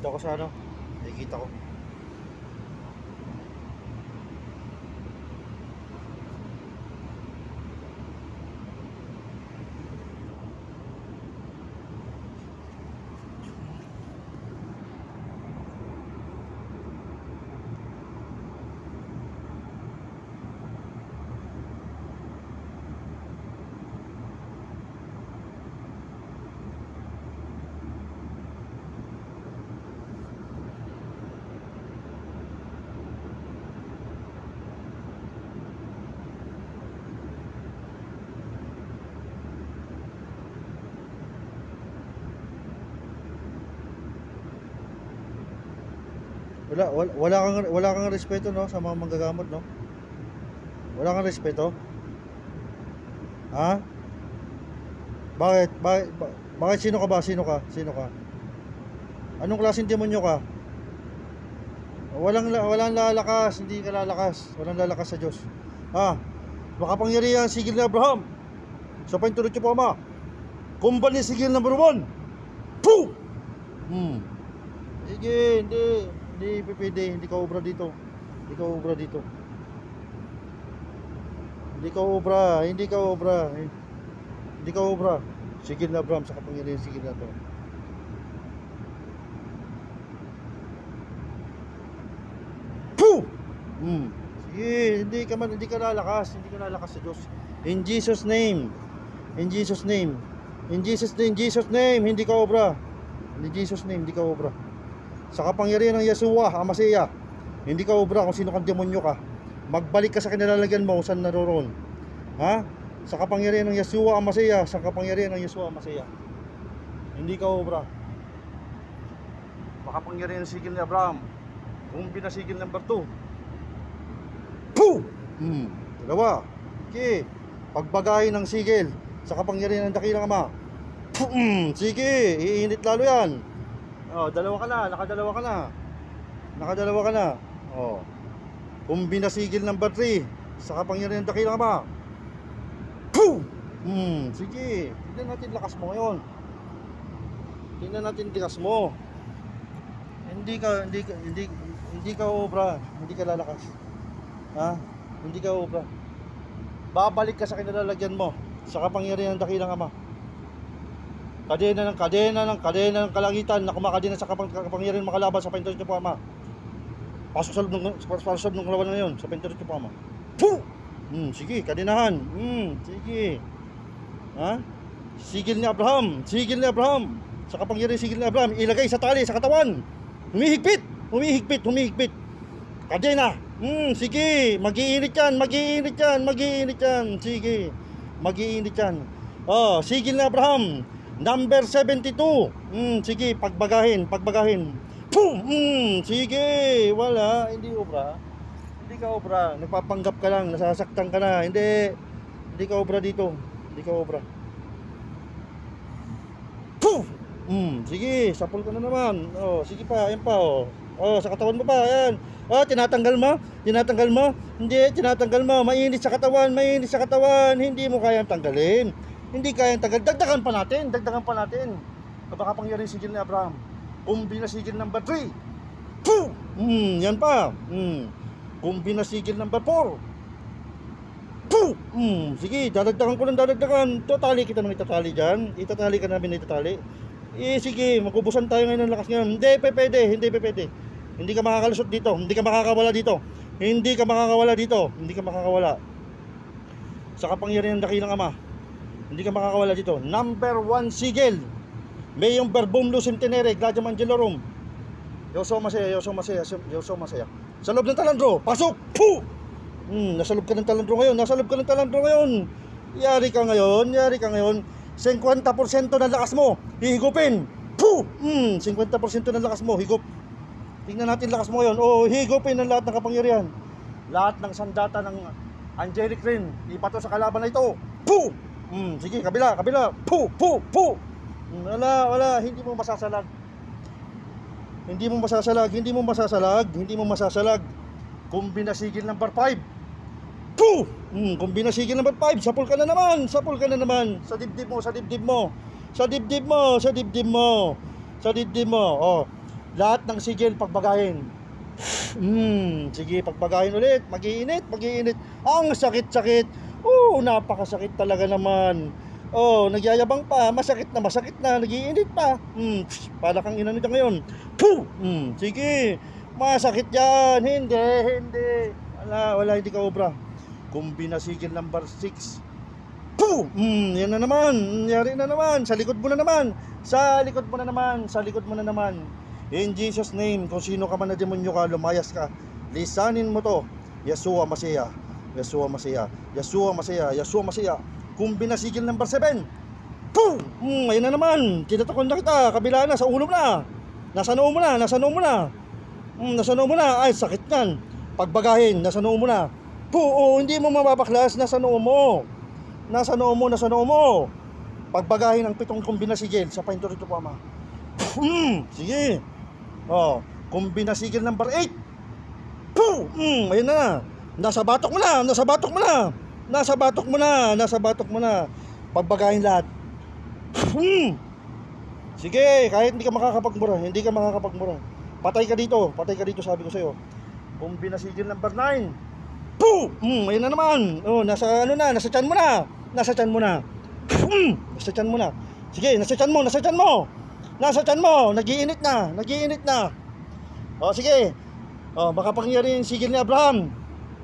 Dito ako sa ano, nakikita ko. Wala kang respeto, no, sa mga manggagamot, no? Wala kang respeto? Ha? Bakit sino ka ba? Sino ka? Anong klaseng demonyo ka? Walang lalakas, hindi ka lalakas. Walang lalakas sa Diyos. Ha? Makapangyarihan sigil na Abraham. Sa pinturo po ama. Kumpanya sigil number 1. Poo! Sige, hindi pwede, hindi ka obra dito. Hindi ka obra. Sigil na Abraham sa kapangyarihan sigil na to. Poo! Sige, hindi ka lalakas sa Diyos. In Jesus name, hindi ka obra. Sa kapangyarihan ng Yeshua, Amasiya, hindi ka obra kung sino kang demonyo ka. Magbalik ka sa kinalalagyan mo, saan naroon. Ha? Sa kapangyarihan ng Yeshua, Amasiya, hindi ka obra. Makapangyarihan ng sigil ni Abraham, kung binasigil number 2. Poo! Dalawa. Okay. Pagbagahin ng sigil sa kapangyarihan ng dakilang ama. Sige, iinit lalo yan. Nakadalawa ka na. Kung binasigil number 3 sa kapangyarihan ng dakilang ama. Sige, tingnan natin lakas mo ngayon. Hindi ka obra, hindi ka lalakas. Ha? Hindi ka obra. Babalik ka sa kinalalagyan mo sa kapangyarihan ng dakilang ama. Kadena ng kalangitan na kumakadena sa kapangyarihan makalaban sa pinturo po ama. Pasok sa loob ng kalaban ngayon sa pinturo po ama. Sige, kadenahan. Sige. Ha? Sigil ni Abraham. Sa kapangyarihan sigil ni Abraham, ilagay sa tali sa katawan. Humihigpit. Kadena. Sige, mag-iinit yan. Sige, mag-iinit yan. Sigil ni Abraham, number 72. Sige, pagbagahin. Sige, wala, hindi ka obra. Nagpapanggap ka lang, nasasaktan ka na. Hindi ka obra dito. Sige, sapol ka na naman. Sige pa, ayan pa. Sa katawan mo pa, ayan. Tinatanggal mo? Hindi, tinatanggal mo. Mainit sa katawan. Hindi mo kayang tanggalin. Dagdagan pa natin. Baka pangyari sigil ni Abraham. Kumbina sigil number 3. Yan pa. Kumbina sigil number 4. Sige, dadagdagan ko lang. Itatali kita ng itatali dyan. Itatali ka namin. Sige, magubusan tayo ngayon ng lakas ngayon. Hindi pwede. Hindi ka makakalusot dito. Hindi ka makakawala dito. Sa kapangyarihan ng dakilang ama, hindi ka makakawala dito. Number 1 sigil. May yung verbum lucem tenere, gladium angelorum. Yoso masaya. Sa loob ng talandro, pasok. Nasa loob ka ng talandro ngayon. Yari ka ngayon. 50% ng lakas mo, hihigupin. 50% ng lakas mo, higop. Tingnan natin lakas mo ngayon. Higupin ang lahat ng kapangyarihan. Lahat ng sandata ng angelic rin, ipato sa kalaban na ito. Sige, kabila. Wala, hindi mo masasalag. Kumbina sigil number 5. Kumbina sigil number 5. Sapol ka na naman. Sa dibdib mo. Lahat ng sigil pagbagahin. Sige, pagbagahin ulit. Mag-iinit. Ang sakit-sakit. Napakasakit talaga naman. Nagyayabang pa. Masakit na. Nag-iinit pa. Para kang inano dyan ngayon. Sige. Masakit yan. Hindi. Wala, hindi ka obra. Kumbinasigil number 6. Yan na naman. Nangyari na naman. Sa likod mo na naman. In Jesus name, kung sino ka man na demonyo ka, lumayas ka. Lisanin mo to. Yeshua Mashiach. Kumbinasigil number 7. Ayun na naman. Tinatakon na kita. Kabila na, sa ulo na. Nasa noo mo na. Ay, sakit yan. Pagbagahin, nasa noo mo na. Hindi mo mababaklas. Nasa noo mo. Pagbagahin ang 7 kumbinasigil sa painturito po, Ama. Sige. Kumbinasigil number 8. Ayun na. Nasa batok mo na. Pagbagahin lahat. Sige, kahit hindi ka makakapagmura. Patay ka dito, sabi ko sa'yo. Kumbinasigil number 9. Ayun na naman. Nasa tiyan mo na. Sige, nasa tiyan mo. Nagiinit na. Sige. Makapangyarihan sigil ni Abraham.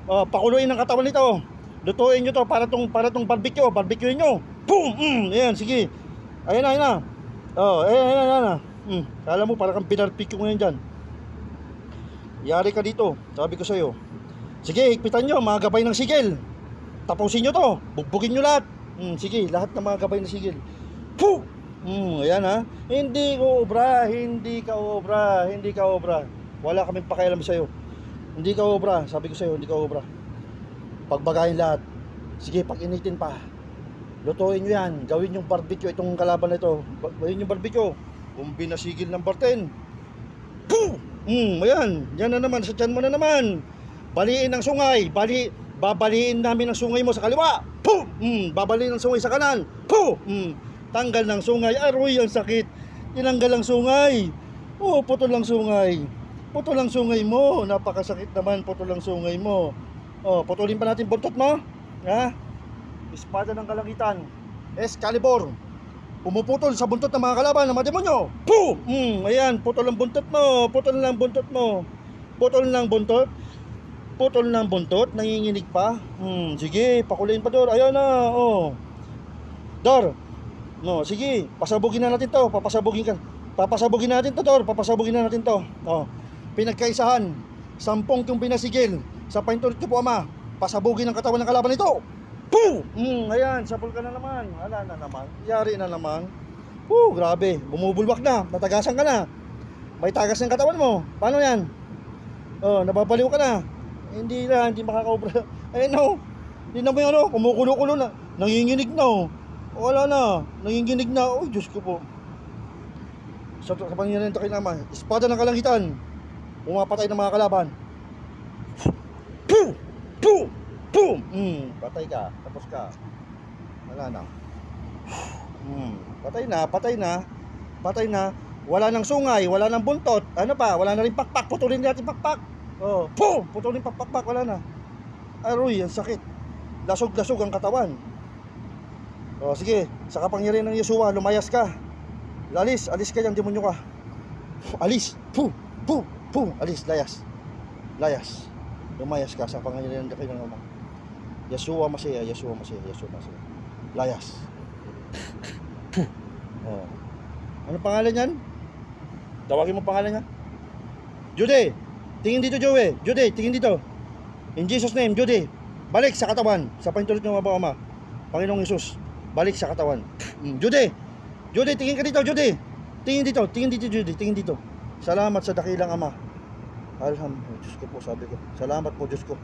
Pakuluin ang katawan nito. Lutuin nyo to para tong barbecue nyo. Ayan, sige. Ayan na. Ayan na. Kala mo para kang binarbecue ngayon dyan. Yari ka dito, sabi ko sa'yo. Sige, higpitan nyo, mga gabay ng sigil. Tapusin nyo to, bugbugin nyo lahat. Sige, lahat ng mga gabay ng sigil. Ayan ha. Hindi ka obra. Wala kaming pakialam sa'yo. Hindi ka obra, sabi ko sa'yo, hindi ka obra. Pagbagahin lahat. Sige, pag-initin pa. Lutuin nyo yan. Gawin yung barbecue itong kalaban na ito. Gawin yung barbecue. Kumbinasigil number 10. Ayan. Yan na naman, sa tiyan mo na naman. Baliin ang sungay. Babaliin namin ang sungay mo sa kaliwa. Babaliin ang sungay sa kanan. Tanggal ng sungay. Aroy, ang sakit. Tinanggal ang sungay. Putol ang sungay mo. Napakasakit naman, putol ang sungay mo. Putulin pa natin buntot mo. Ha? Espada ng kalangitan. Excalibur. Pumuputol sa buntot ng mga kalaban, ng mga demonyo. Ayan, putol ang buntot mo. Putol ng buntot, nanginginig pa. Sige, pakulayin pa, Dor. Ayan na, Dor. Sige, pasabugin na natin to. Papasabugin natin to, Dor. Pinagkaisahan 10 yung binasigil sa painturito po, Ama. Pasabugin ang katawan ng kalaban nito. Ayan, sapul ka na naman. Wala na naman, yari na naman. Grabe, bumubulwak na. Natagasan ka na. May tagas ng katawan mo. Paano yan? Nababaliw ka na. Hindi makakaubra. Ayun no. Hindi na mo yan, kumukulo-kulo na. Nanginginig na, Wala na. Nanginginig na. Uy, Diyos ko po. Sa pangyarihan ito kinama. Espada ng kalangitan. Pumapatay ng mga kalaban. Patay ka. Tapos ka. Wala na. Patay na. Wala nang sungay. Wala nang buntot. Ano pa? Wala na rin pakpak. Putulin natin pakpak. Putulin pakpak. Wala na. Aroy, ang sakit. Lasog-lasog ang katawan. Sige. Sa kapangyarihan ng Yeshua, lumayas ka. Alis ka dyan, demonyo ka. Alis. Alis, layas. Lumayas ka sa pangyarihan ng kanyang Ama. Yeshua Mashiach. Layas. Ano pangalan yan? Tawagin mo pangalan niya. Judy, tingin dito, Joey. Judy, tingin dito. In Jesus name, Judy, balik sa katawan. Sa paintulot ng mga Ama, Panginoong Jesus, balik sa katawan. Judy, tingin ka dito, Judy. Tingin dito, Judy. Tingin dito. Salamat sa dakilang Ama. Alhamdulillah, Diyos ko po, sabi ko. Salamat po, Diyos ko.